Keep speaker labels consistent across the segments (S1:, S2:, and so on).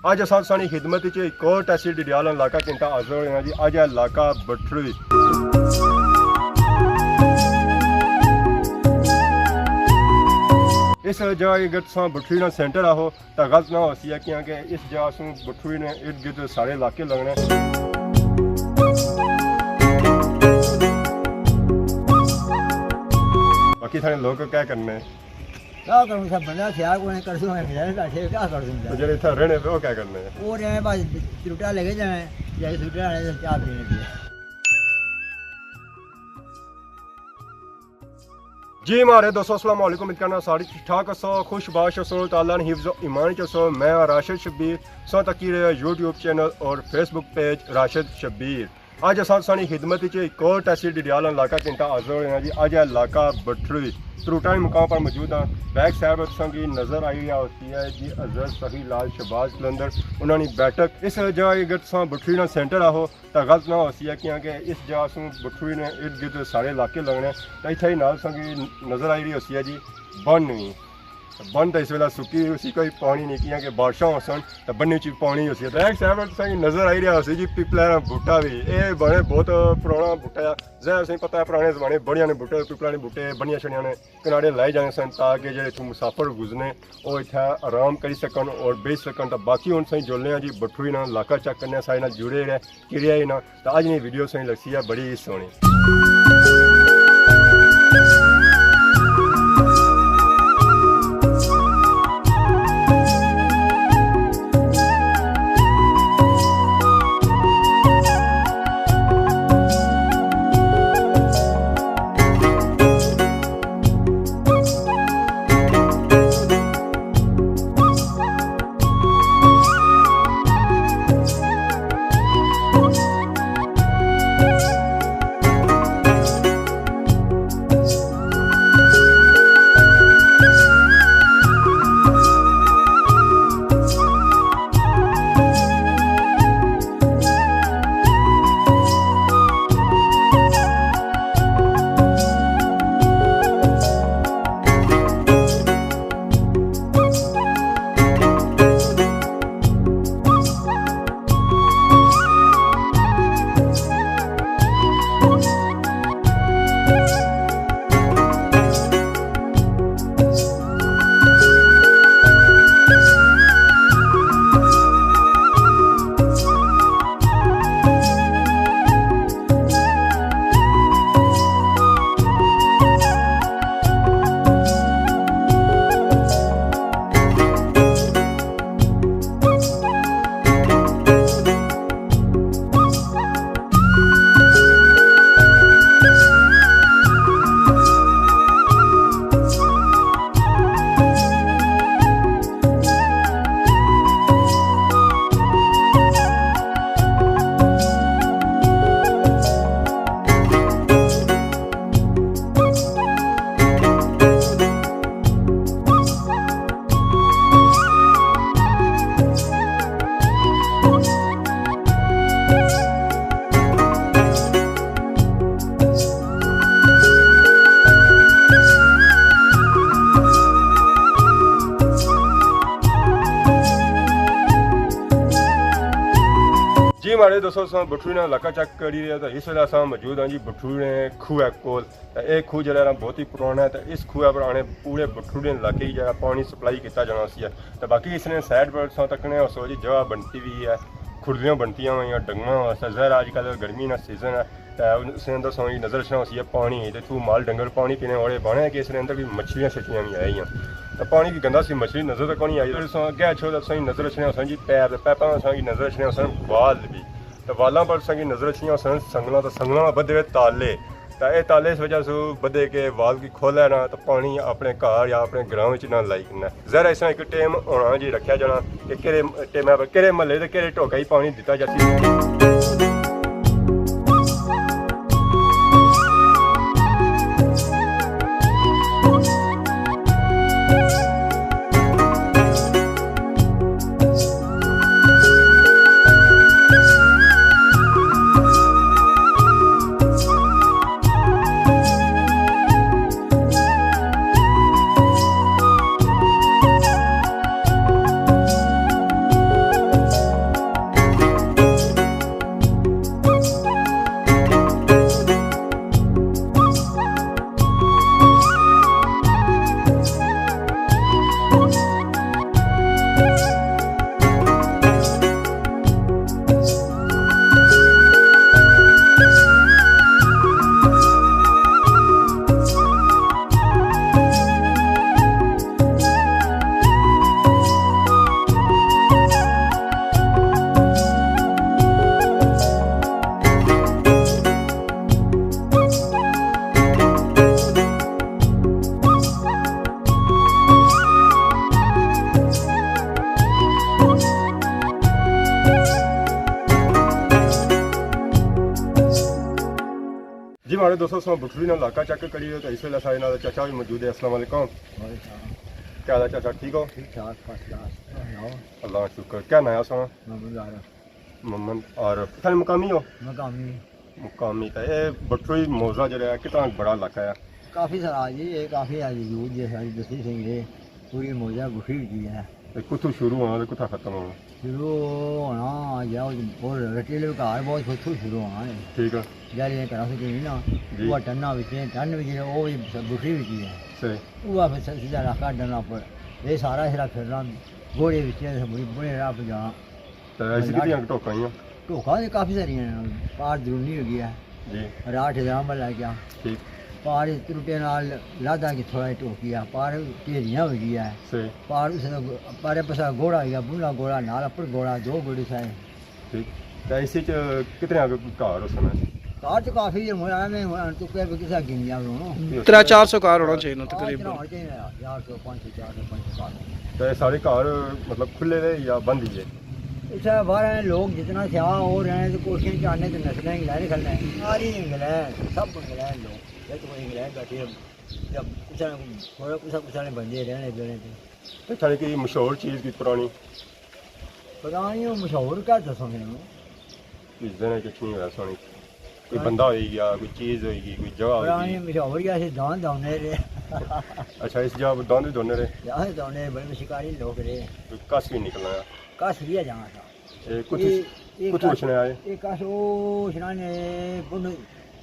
S1: अज असां सानी खिदमत च एक और तहसील डडियाल इलाका घंटा हाजिर होए जी। अज इलाका बटरोई इस जगह अगर तुम बटरोई ना सेंटर आहो तो गलत ना हो सी कि इस जगह असू बटरोई ने इर्द गिर्द सारे इलाके लगने। बाकी सारे लोग क्या करने
S2: क्या करूँ सब बंदा सियाक को कर दूँ मैं बैठे क्या कर दूँ
S1: तो जो इतना रहने पे वो क्या करने
S2: वो रहे बस त्रुटा लगे जाए जैसे त्रुटा रहे तो चाय पीने की।
S1: जी हमारे दोस्तों अस्सलाम वालेकुम इतना सारी ठीक ठाक सो खुश बाश सो ताला ने हिफ्ज़ ईमान चो मैं राशिद शबीर सो तकी यूट्यूब चैनल और फेसबुक पेज राशिद शबीर। अज असां सानी खिदमत च एक और तहसील डडियाल इलाका घंटा हाजिर होए जी। अज इलाका बटरोई तरोटा मुकाम पर मौजूद हाँ। बैक साइड की नज़र आई होती है जी अजद सही लाल शबाज कलंदर उन्होंने बैठक। इस जगह अगर तुम बटरोई ना सेंटर आहो तो गलत ना हो सी कि इस जगह असू बटरोई ने इर्द गिर्द सारे इलाके लगने। तो इतना ही नाल संगी नज़र आई रही होती है जी बन भी बन तो इस वेला सुकी उसी कोई पानी नहीं किया कि बारिशा हो सन तो बन्ने च पानी हो सी। बैक साइड संगी नज़र आई रहा हो जी पिपला बूटा भी ये बने बहुत पुराना बूटा जै असें पता है पुराने जमाने बड़िया ने बूटे पिपला ने बूटे बनिया छड़िया ने किनारे लाए जाने सन ताकि जो इतों मुसाफिर गुजरने वो इतना आराम करी सकन और बेच सकन। तो बाकी हूँ सही जुड़ने जी बटरोई ना इलाका चेक करने सारे जुड़े रहे किरिया ही ना। तो अज ने वीडियो सही लगी है बड़ी सोहनी। हमारे दोस्तों बटरोई ना इलाका चेक करी रहे तो इस वेले अस मौजूद हाँ जी बटरोई ने खूह कोल। तो यह खूह जो बहुत ही पुराना है। तो इस खूह पर आने पूरे बटरोई इलाके जो पानी सप्लाई किया जाना सी है। तो बाकी इसने साइड पर तकने सो जी जगह बनती भी है खुरदियाँ बनती हुई डंगर वास्ते जहर अजकल गर्मी का सीजन है। तो उसने अंदर सो नज़र रखना सी पानी तो तू माल डंगर पानी पीने वाले बने कि इसने अंदर भी मछलियाँ छछलियाँ भी आई हैं। तो पानी की गंदा सी मछली नज़र तक नहीं आई। अगे छो तो नज़र रखने सी पैप पैपा नज़र रखने सन वाल भी। तो वालों पर संगी नज़र रखियाँ सन संगलों तो संगलों बधे हुए ताले। तो यह ताले इस वजह से बधे के वाल की खोले ना तो पानी अपने घर या अपने ग्राम ना लाई करना। जहर इस एक टेम होना जी रखा जाना कि कि टेम कि महल्ले तो कि ढोका ही पानी दिता जाती। हमारे दोस्तों सो बटरवी ना इलाका चेक करिए तो इस वेले सारे नाल चाचा भी मौजूद है। अस्सलाम वालेकुम, क्या हाल है चाचा, ठीक हो?
S2: ठीक ठाक फर्स्ट क्लास।
S1: अल्लाह का शुक्र। क्या नाम है आपका? मोहम्मद। और थाने मुकामी हो? मुकामी तो ये बटरवी मौजा जो है कितना बड़ा इलाका है?
S2: काफ़ी सारा जी, ये काफ़ी यूज है सारी दसी सिंह है पूरी मौजा गुफी की है।
S1: कुत्थों शुरू होना तो कुत्थों खत्म होना?
S2: शुरू होना जाओ और रटीले घर बहुत कुत्थों शुरू होना है।
S1: ठीक है,
S2: जारी करा सके ना वो टन्ना विच टन विच वो भी गुफी विच है।
S1: सही
S2: वो फिर सीधा राखा डना पर ये सारा सिरा फिरना घोड़े विच बड़ी बड़े राह पे जाना।
S1: तो ऐसी कितनी टोका ही
S2: ढोखा तो काफ़ी सारी पार जरूरी हो गया
S1: जी।
S2: राठ जाम लग गया
S1: ठीक
S2: पार त्रुटे नाल लादा की थोड़ा टोकिया पार ढेरियां हो गया है।
S1: सही
S2: पार उस पारे पसा घोड़ा गया बुला घोड़ा नाल अपर घोड़ा दो घोड़े साए।
S1: ठीक तो इसी च कितने आगे कार हो समय?
S2: कार तो काफ़ी है मुझे में तो क्या किसा गिनिया नो
S3: 300-400 कार होना चाहिए ना तकरीबन।
S2: 400 500 400
S1: तो ये सारे कार मतलब खुले रहे या बंद ही है?
S2: इस बाहर लोग जितना चाह हो रहे हैं तो कोशिश चाहने तो नस्लें इंग्लैंड खड़ना है सारी इंग्लैंड सब इंग्लैंड लोग ये तो इंग्लैंड बैठे जब थोड़ा कुछ बंदे रहने देने थे।
S1: तो थाने की मशहूर चीज़ की पुरानी
S2: पुरानी मशहूर क्या दसोगे
S1: इस दिन कुछ नहीं हुआ सोनी? कोई बंदा होएगा, कोई चीज़ होएगी, कोई जगह
S2: पुरानी
S1: होएगी?
S2: मशहूर क्या से दान दौने रहे।
S1: अच्छा, इस जगह दान भी दोने रहे?
S2: यहाँ दौने बड़े शिकारी लोग रहे।
S1: कोई कस भी निकलना है?
S2: कस लिया जहाँ था
S1: कुछ कुछ पूछने आए?
S2: एक कस वो शनाने बुन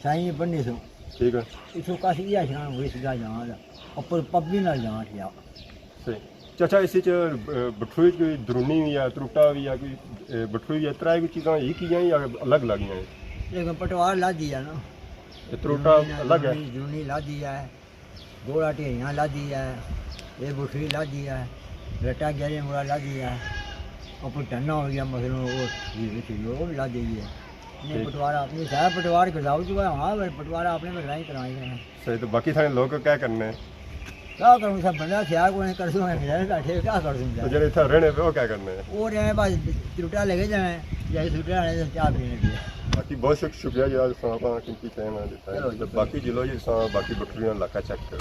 S2: साई बनने सो
S1: ठीक है,
S2: इसको कस लिया शनान हुई सीधा जहाँ था ऊपर पब्बी ना जहाँ थिया।
S1: सही चाचा इसी च बटरवी कोई दरूनी भी है, त्रुटा भी है, कोई बटरवी भी है, त्रै कोई चीज़ां एक ही हैं या अलग अलग हैं?
S2: लेकिन पटवार ला दिया ना,
S1: त्रुटा अलग है,
S2: जूनी ला दिया है, गोला ढेरियाँ ला दिया है, ये बटरवी ला दिया है, रटा गहरे मुड़ा ला दिया है, ऊपर टन्ना हो गया मतलब वो भी ला दी है। नहीं पटवारा अपनी सारा पटवार करदाऊ चुका है। हाँ भाई पटवारा अपने में लड़ाई कराई है।
S1: सही। तो बाकी थाने लोग क्या करने हैं?
S2: क्या करूँ सब बंदा सियाख को कर दूँ बैठे क्या कर दूँ?
S1: तो जो इतना रहने पे वो क्या करने हैं?
S2: वो रहे बस त्रुटा लेके जाए या त्रुटा आने चाह पीने के लिए।
S1: बाकी बहुत शुक्रिया जी, आज साहब कीमती टाइम देता है। तो बाकी जिलो जी बाकी बटरवी इलाका चेक करो।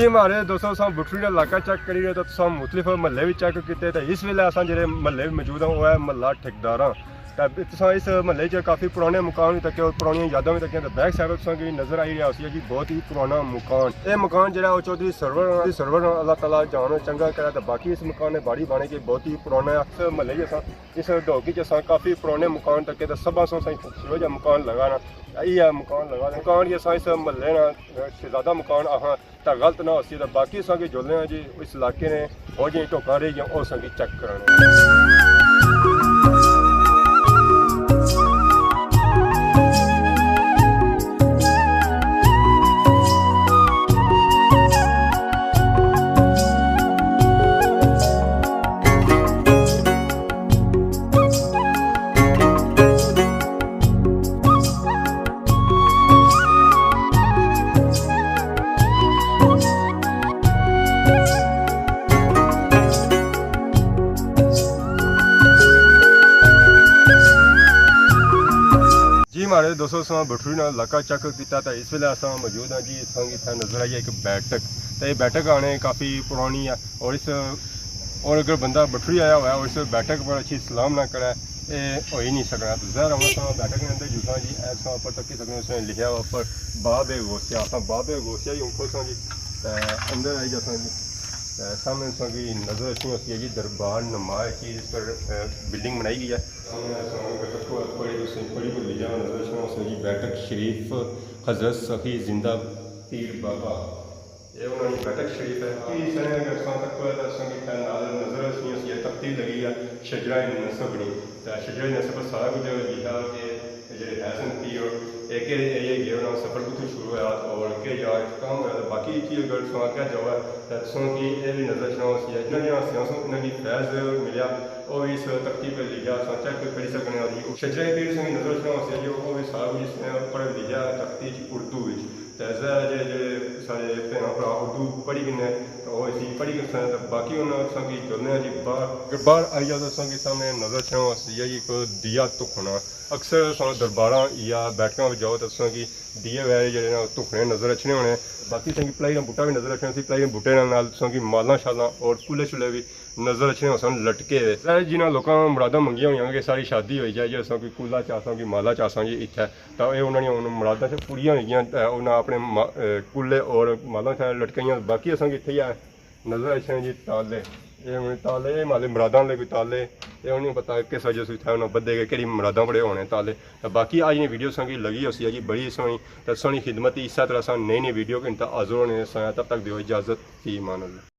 S1: हमारे दोस्तों अस बटरवी का इलाका चेक करिए तो तुम मुख्तलिफ महल्ले भी चेक किए। तो इस वेले अस जो महल्ले मौजूद हैं वो है महला ठेकेदार। तो इस महल्ले च काफ़ी पुराने मकान भी तके और पुरानी यादा भी तकियां। तो बैक साइड तुसें नज़र आई रहा है कि बहुत ही पुराना मकान। ये मकान जो है चौधरी सरवर अल्लाह ताला जान चंगा करे। तो बाकी इस मकान ने बाड़ी बाने के बहुत ही पुराना है। इस महल्ले इस डोगी च काफ़ी पुराने मकान तके तो सब खूबसूरत जहा मकान लगाना ये मकान लगा मकान ये इस महल्ले ना शहजादा मकान आहाँ तो गलत ना हो सी। तो बाकी असें जुड़ने हैं जी इस इलाके ने और जी ढोका रही और असें चेक कराने। दोस्तों असां बटरूई नाल इलाका चेक किया तो इस वेले असां मौजूद हाँ जी। असांखे इत्थे नज़र आई है एक बैठक, तो ये बैठक आने काफ़ी पुरानी है और अगर बंदा बटरूई आया हुआ है और इस बैठक पर अच्छी सलाम ना करे ये हो ही नहीं सकना। तो ज़रा हम बैठक के अंदर जुटा जी ऐसा ऊपर तक की सकते उसने लिखा हुआ ऊपर बाबे गोसिया, असां बाबे गोसिया ही ऊपर सा जी अंदर आई जाता जी। सामने की नज़र अच्छी होती है जी दरबार नुमा की इस पर बिल्डिंग बनाई गई है। बड़ी को लिखा हुआ नज़र अच्छी जी बैठक शरीफ हज़रत सखी जिंदा पीर बाबा, ये उन्होंने बैठक शरीफ है कि सने अगर तक नज़र अच्छी तब्दील लगी है शजरा नसबनी, तो शजरा नसब सारा कुछ लिखा कि जो हैसन पी और एक ये गए उन्होंने सफ़र कुछ शुरू हुआ और के जा काम हुआ। तो बाकी चीज़ अगर सुना क्या जावा तो सुन की ये भी नज़र चुना इन्होंने सियासत इन्होंने फैज़ मिलिया और इस तख्ती पर लिखा चेक करी सकने वाली शजरा पीर से नज़र चुना जो वो भी सारा कुछ पढ़ लिखा तख्ती उर्दू तो जे सारे भैन भ्रा उर्दू पढ़ी किन्ने तो इसी पढ़ी कर तो बाकी उन्होंने चलने जी बाहर आई जाओ तो सामने नज़र चुना जी को दिया तुखना। अक्सर दरबार या बैठकों में जाओ तो कि दिए वगैरह जो धुखने नज़र अच्छे होने। बाकी पलाई का बूटा भी नज़र रखना पलाई बूटे कि माला शाला और कूले छुले भी नज़र अच्छे हो सन लटके हुए जिन्होंने लोगों मुरादा मंगिया हुई कि सारी शादी हो जाए जो कि कूला चासा कि माला चासा जी इतने तो ये उन्होंने मुरादा से पूरी हो गई उन्हें अपने कूले और माला शाला लटकाइया। बाकी असा इतने नज़र अच्छे जी ताले ये ताले माले मुरादा ले कोई ताले ये उन्हें पता किस वजह से उन्होंने बदे गए कि मुरादा बड़े होने ताले। तो बाकी आज ने वीडियो संगी लगी उसी जी बड़ी सोहनी तो सोहनी खिदमत इस तरह नई नई वीडियो के इंतजार होने तब तक दो इजाज़त की मान।